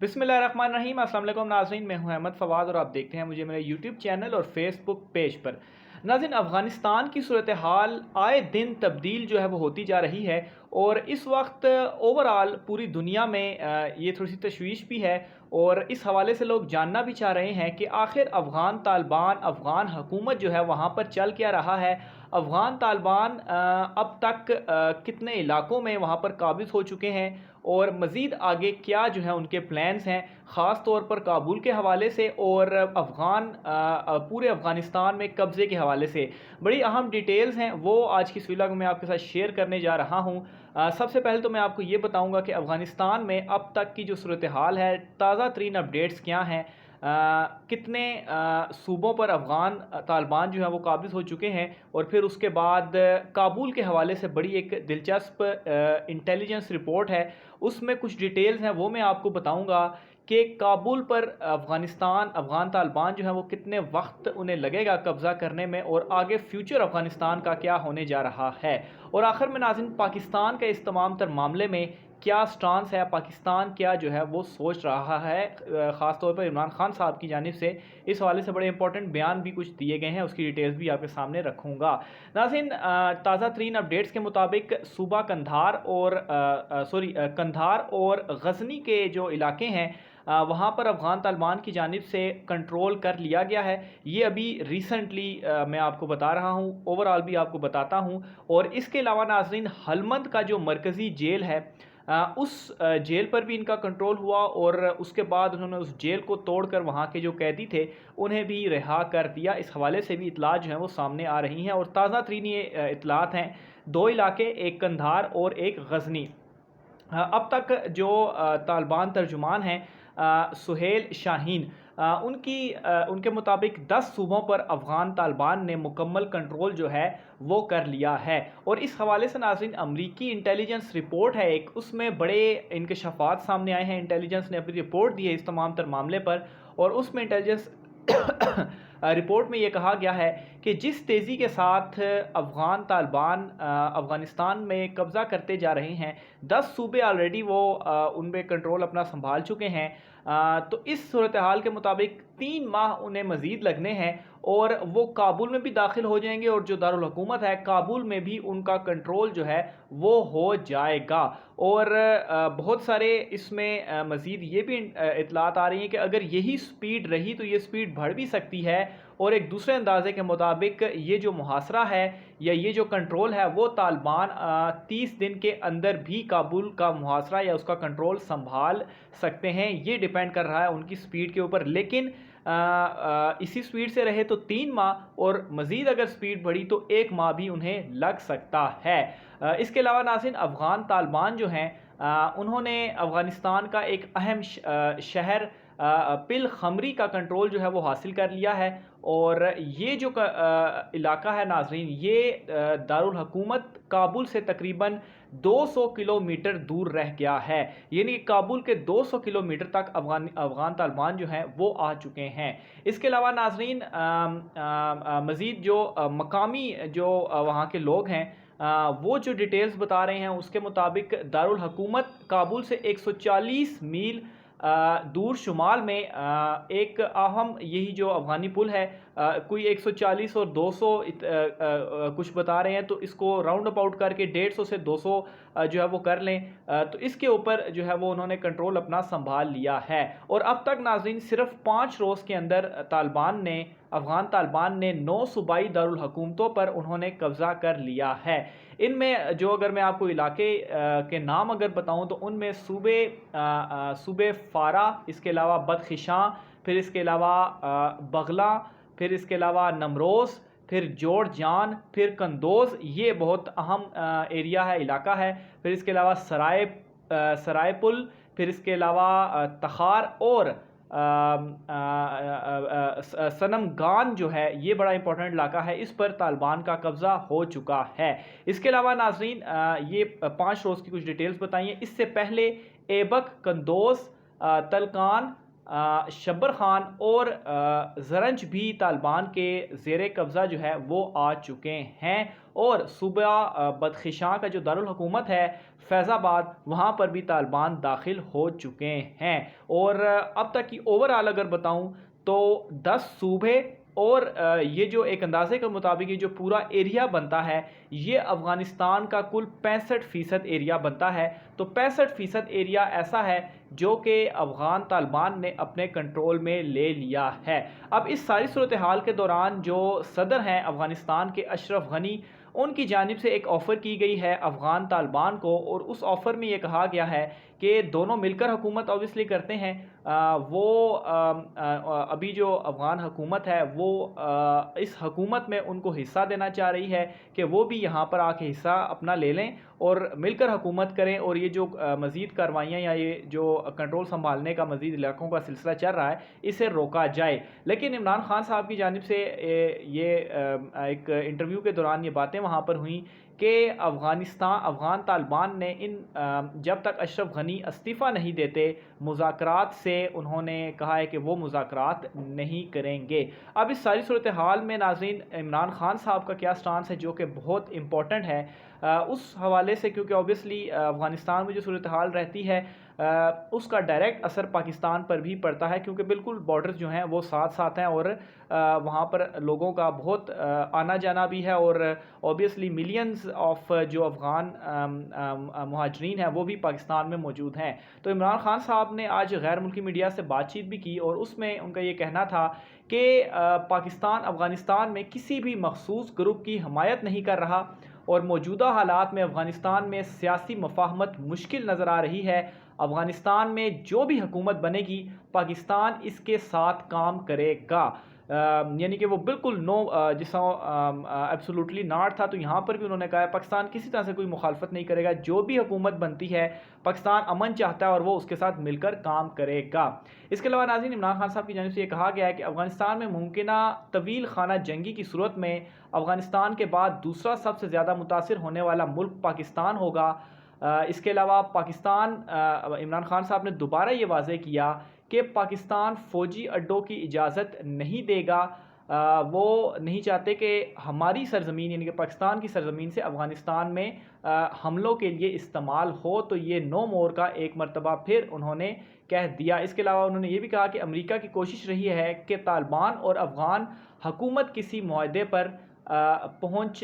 बिस्मिल्लाहिर्रहमानिर्रहीम। अस्सलाम वालेकुम नाज़रीन, मैं हूं अहमद फवाद और आप देखते हैं मुझे मेरे यूट्यूब चैनल और फेसबुक पेज पर। नाज़रीन, अफ़गानिस्तान की सूरत हाल आए दिन तब्दील जो है वो होती जा रही है और इस वक्त ओवरऑल पूरी दुनिया में ये थोड़ी सी तशवीश भी है और इस हवाले से लोग जानना भी चाह रहे हैं कि आखिर अफ़गान तालिबान, अफ़गान हुकूमत जो है वहाँ पर चल क्या रहा है। अफ़गान तालिबान अब तक कितने इलाकों में वहाँ पर काबिज़ हो चुके हैं और मज़ीद आगे क्या जो है उनके प्लान्स हैं, ख़ास तौर पर काबुल के हवाले से और पूरे अफ़गानिस्तान में कब्ज़े के हवाले से बड़ी अहम डिटेल्स हैं, वो आज की इस व्लॉग में मैं आपके साथ शेयर करने जा रहा हूँ। सबसे पहले तो मैं आपको ये बताऊँगा कि अफ़गानिस्तान में अब तक की जो सूरत हाल है, ताज़ा तरीन अपडेट्स क्या हैं, कितने सूबों पर अफ़गान तालिबान जो है वो काबिज़ हो चुके हैं और फिर उसके बाद काबुल के हवाले से बड़ी एक दिलचस्प इंटेलिजेंस रिपोर्ट है, उसमें कुछ डिटेल्स हैं वो मैं आपको बताऊंगा कि काबुल पर अफ़गान तालिबान जो है वो कितने वक्त उन्हें लगेगा कब्ज़ा करने में और आगे फ्यूचर अफ़गानिस्तान का क्या होने जा रहा है। और आखिर में नाज़रीन, पाकिस्तान के इस तमाम तर मामले में क्या स्टांस है, पाकिस्तान क्या जो है वो सोच रहा है, ख़ास तौर पर इमरान खान साहब की जानिब से इस हवाले से बड़े इंपॉर्टेंट बयान भी कुछ दिए गए हैं, उसकी डिटेल्स भी आपके सामने रखूँगा। नाज़रीन, ताज़ा तरीन अपडेट्स के मुताबिक सूबा कंधार और गजनी के जो इलाके हैं वहाँ पर अफ़गान तालिबान की जानिब से कंट्रोल कर लिया गया है। ये अभी रिसेंटली मैं आपको बता रहा हूँ, ओवरऑल भी आपको बताता हूँ। और इसके अलावा नाज़रीन, हलमंद का जो मरकज़ी जेल है उस जेल पर भी इनका कंट्रोल हुआ और उसके बाद उन्होंने उस जेल को तोड़कर वहाँ के जो कैदी थे उन्हें भी रिहा कर दिया। इस हवाले से भी इतलात जो हैं वो सामने आ रही हैं और ताज़ा तरीन ये इतलात हैं, दो इलाके, एक कंधार और एक गजनी। अब तक जो तालिबान तर्जुमान हैं सुहेल शाहीन, उनके मुताबिक 10 सूबों पर अफ़गान तालिबान ने मुकम्मल कंट्रोल जो है वो कर लिया है। और इस हवाले से नाज़रीन, अमरीकी इंटेलिजेंस रिपोर्ट है एक, उसमें बड़े इंकशाफात सामने आए हैं। इंटेलिजेंस ने अपनी रिपोर्ट दी है इस तमाम तर मामले पर और उसमें इंटेलिजेंस रिपोर्ट में ये कहा गया है कि जिस तेज़ी के साथ अफ़गान तालिबान अफ़गानिस्तान में कब्ज़ा करते जा रहे हैं, 10 सूबे ऑलरेडी वो उन पर कंट्रोल अपना संभाल चुके हैं। तो इस सूरत हाल के मुताबिक 3 माह उन्हें मज़ीद लगने हैं और वो काबुल में भी दाखिल हो जाएंगे और जो दारुल हुकूमत है काबुल में भी उनका कंट्रोल जो है वो हो जाएगा। और बहुत सारे इसमें मज़ीद ये भी इतलात आ रही हैं कि अगर यही स्पीड रही तो ये स्पीड बढ़ भी सकती है और एक दूसरे अंदाजे के मुताबिक ये जो मुहासरा है या ये जो कंट्रोल है वो तालिबान 30 दिन के अंदर भी काबुल का मुहासरा या उसका कंट्रोल संभाल सकते हैं। ये डिपेंड कर रहा है उनकी स्पीड के ऊपर, लेकिन इसी स्पीड से रहे तो 3 माह और मज़ीद अगर स्पीड बढ़ी तो 1 माह भी उन्हें लग सकता है। इसके अलावा नाज़रीन, अफ़गान तालिबान जो हैं उन्होंने अफ़गानिस्तान का एक अहम शहर पिल खमरी का कंट्रोल जो है वो हासिल कर लिया है और ये जो इलाका है नाज़रीन, ये दारुल हुकूमत काबुल से तकरीबन 200 किलोमीटर दूर रह गया है। यानी काबुल के 200 किलोमीटर तक अफ़गान तालिबान जो हैं वो आ चुके हैं। इसके अलावा नाज़रीन, मज़ीद जो मकामी जो वहाँ के लोग हैं वो जो डिटेल्स बता रहे हैं उसके मुताबिक दारुल हुकूमत काबुल से 140 मील दूर शुमाल में एक अहम यही जो अफ़गानी पुल है, कोई 140 और 200 कुछ बता रहे हैं, तो इसको राउंड अबाउट करके 150 से 200 जो है वो कर लें, तो इसके ऊपर जो है वो उन्होंने कंट्रोल अपना संभाल लिया है। और अब तक नाज़रीन सिर्फ 5 रोज़ के अंदर अफ़गान तालिबान ने 9 सूबाई दारुल हुकूमतों पर उन्होंने कब्ज़ा कर लिया है। इनमें जो अगर मैं आपको इलाके के नाम अगर बताऊं तो उनमें सूबे फ़ारा, इसके अलावा बदखिशां, फिर इसके अलावा बगला, फिर इसके अलावा नमरोज़, फिर जोड़जान, फिर कंदोज़, ये बहुत अहम एरिया है, इलाका है। फिर इसके अलावा सरायपुल, फिर इसके अलावा तखार और सनमगान जो है ये बड़ा इंपॉर्टेंट इलाका है, इस पर तालिबान का कब्ज़ा हो चुका है। इसके अलावा नाज़रीन, ये 5 रोज़ की कुछ डिटेल्स बताइए। इससे पहले ऐबक, कंदोज, तलकान, شبر خان اور زرنج بھی طالبان کے زیر قبضہ جو ہے وہ آ چکے ہیں، اور صوبہ بدخشاں کا جو دارالحکومت ہے فیض آباد، وہاں پر بھی طالبان داخل ہو چکے ہیں۔ اور اب تک کی اوورآل اگر بتاؤں تو 10 صوبے اور یہ جو ایک اندازے کے مطابق یہ جو پورا ایریا بنتا ہے، یہ افغانستان کا کل 65% ایریا بنتا ہے۔ تو 65% ایریا ایسا ہے جو کہ افغان طالبان نے اپنے کنٹرول میں لے لیا ہے۔ اب اس ساری صورتحال کے دوران جو صدر ہیں افغانستان کے اشرف غنی، ان کی جانب سے ایک آفر کی گئی ہے افغان طالبان کو، اور اس آفر میں یہ کہا گیا ہے کہ دونوں مل کر حکومت اوبیسلی کرتے ہیں۔ وہ ابھی جو افغان حکومت ہے وہ اس حکومت میں ان کو حصہ دینا چاہ رہی ہے کہ وہ بھی یہاں پر آ کے حصہ اپنا لے لیں اور مل کر حکومت کریں، اور یہ جو مزید کاروائیاں یا یہ جو کنٹرول سنبھالنے کا مزید علاقوں کا سلسلہ چل رہا ہے اسے روکا جائے۔ لیکن عمران خان صاحب کی جانب سے یہ ایک انٹرویو کے دوران یہ باتیں وہاں پر ہوئیں کہ افغان طالبان نے جب تک اشرف غنی استعفیٰ نہیں دیتے مذاکرات سے، انہوں نے کہا ہے کہ وہ مذاکرات نہیں کریں گے۔ اب اس ساری صورتحال میں ناظرین عمران خان صاحب کا کیا سٹانس ہے جو کہ بہت امپورٹنٹ ہے اس حوالے سے، کیونکہ اوبیسلی افغانستان میں جو صورتحال رہتی ہے اس کا ڈائریکٹ اثر پاکستان پر بھی پڑتا ہے، کیونکہ بالکل بارڈرز جو ہیں وہ ساتھ ساتھ ہیں اور وہاں پر لوگوں کا بہت آنا جانا بھی ہے، اور اوبیسلی ملینز آف جو افغان مہاجرین ہیں وہ بھی پاکستان میں موجود ہیں۔ تو عمران خان صاحب نے آج غیر ملکی میڈیا سے بات چیت بھی کی، اور اس میں ان کا یہ کہنا تھا کہ پاکستان افغانستان میں کسی بھی مخصوص گروپ کی حمایت نہیں کر رہا، اور موجودہ حالات میں افغانستان میں سیاسی مفاہمت مشکل نظر آ رہی ہے۔ افغانستان میں جو بھی حکومت بنے گی پاکستان اس کے ساتھ کام کرے گا، یعنی کہ وہ بالکل نو جسا ایبسولوٹلی ناٹ تھا، تو یہاں پر بھی انہوں نے کہا ہے پاکستان کسی طرح سے کوئی مخالفت نہیں کرے گا، جو بھی حکومت بنتی ہے پاکستان امن چاہتا ہے اور وہ اس کے ساتھ مل کر کام کرے گا۔ اس کے علاوہ ناظرین عمران خان صاحب کی جانب سے یہ کہا گیا ہے کہ افغانستان میں ممکنہ طویل خانہ جنگی کی صورت میں افغانستان کے بعد دوسرا سب سے زیادہ متاثر ہونے والا ملک پاکستان ہوگا۔ اس کے علاوہ عمران خان صاحب نے دوبارہ یہ واضح کیا کہ پاکستان فوجی اڈوں کی اجازت نہیں دے گا، وہ نہیں چاہتے کہ ہماری سرزمین یعنی کہ پاکستان کی سرزمین سے افغانستان میں حملوں کے لیے استعمال ہو، تو یہ نو مور کا ایک مرتبہ پھر انہوں نے کہہ دیا۔ اس کے علاوہ انہوں نے یہ بھی کہا کہ امریکہ کی کوشش رہی ہے کہ طالبان اور افغان حکومت کسی معاہدے پر پہنچ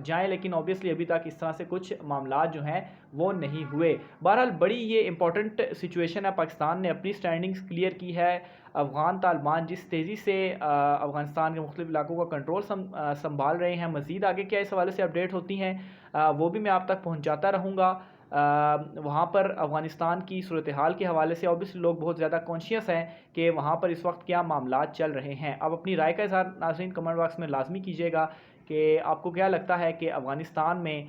جائیں، لیکن اوبیسلی ابھی تک اس طرح سے کچھ معاملات جو ہیں وہ نہیں ہوئے۔ بہرحال بڑی یہ امپورٹنٹ سچویشن ہے، پاکستان نے اپنی سٹینڈنگز کلیئر کی ہے۔ افغان طالبان جس تیزی سے افغانستان کے مختلف علاقوں کا کنٹرول سنبھال رہے ہیں، مزید آگے کیا اس حوالے سے اپڈیٹ ہوتی ہیں وہ بھی میں آپ تک پہنچاتا رہوں گا۔ وہاں پر افغانستان کی صورتحال کے حوالے سے اوبیسلی لوگ بہت زیادہ کانشیس ہیں کہ وہاں پر اس وقت کیا معاملات چل رہے ہیں۔ اب اپنی رائے کا اظہار ناظرین کمنٹ باکس میں لازمی کیجیے گا کہ آپ کو کیا لگتا ہے کہ افغانستان میں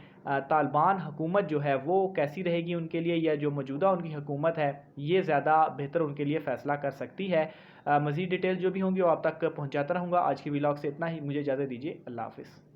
طالبان حکومت جو ہے وہ کیسی رہے گی ان کے لیے، یا جو موجودہ ان کی حکومت ہے یہ زیادہ بہتر ان کے لیے فیصلہ کر سکتی ہے۔ مزید ڈیٹیل جو بھی ہوں گی وہ آپ تک پہنچاتا رہوں گا۔ آج کی ویلاگ سے اتنا ہی، مجھے اجازت دیجیے، اللہ حافظ۔